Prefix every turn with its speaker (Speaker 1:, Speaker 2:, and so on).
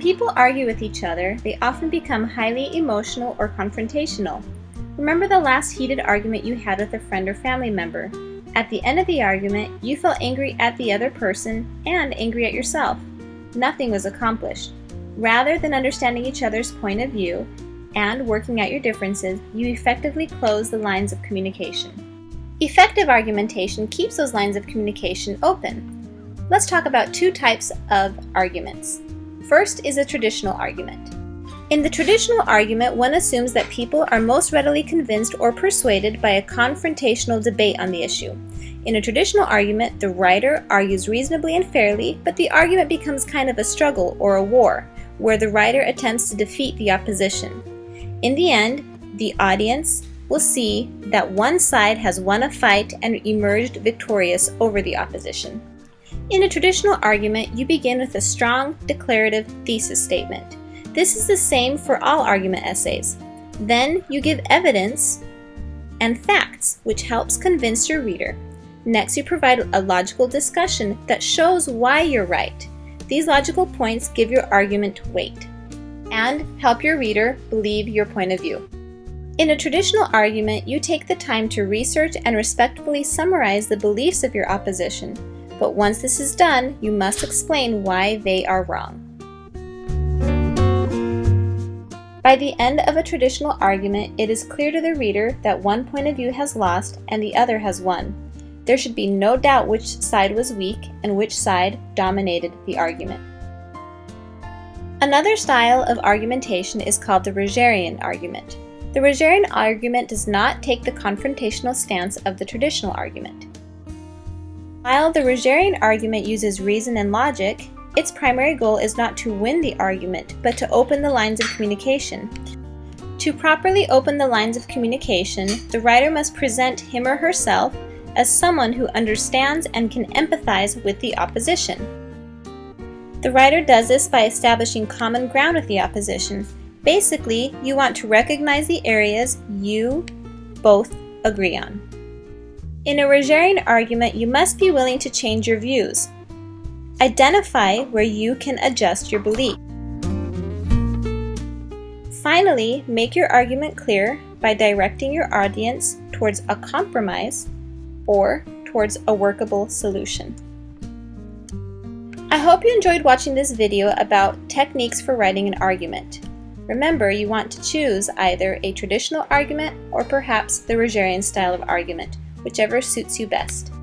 Speaker 1: people argue with each other, they often become highly emotional or confrontational. Remember the last heated argument you had with a friend or family member. At the end of the argument, you felt angry at the other person and angry at yourself. Nothing was accomplished. Rather than understanding each other's point of view and working out your differences, you effectively close the lines of communication. Effective argumentation keeps those lines of communication open. Let's talk about two types of arguments. First is a traditional argument. In the traditional argument, one assumes that people are most readily convinced or persuaded by a confrontational debate on the issue. In a traditional argument, the writer argues reasonably and fairly, but the argument becomes kind of a struggle or a war, where the writer attempts to defeat the opposition. In the end, the audience will see that one side has won a fight and emerged victorious over the opposition. In a traditional argument, you begin with a strong declarative thesis statement. This is the same for all argument essays. Then you give evidence and facts, which helps convince your reader. Next, you provide a logical discussion that shows why you're right. These logical points give your argument weight and help your reader believe your point of view. In a traditional argument, you take the time to research and respectfully summarize the beliefs of your opposition. But once this is done, you must explain why they are wrong. By the end of a traditional argument, it is clear to the reader that one point of view has lost and the other has won. There should be no doubt which side was weak and which side dominated the argument. Another style of argumentation is called the Rogerian argument. The Rogerian argument does not take the confrontational stance of the traditional argument. While the Rogerian argument uses reason and logic, its primary goal is not to win the argument, but to open the lines of communication. To properly open the lines of communication, the writer must present him or herself as someone who understands and can empathize with the opposition. The writer does this by establishing common ground with the opposition. Basically, you want to recognize the areas you both agree on. In a Rogerian argument, you must be willing to change your views. Identify where you can adjust your belief. Finally, make your argument clear by directing your audience towards a compromise or towards a workable solution. I hope you enjoyed watching this video about techniques for writing an argument. Remember, you want to choose either a traditional argument or perhaps the Rogerian style of argument, whichever suits you best.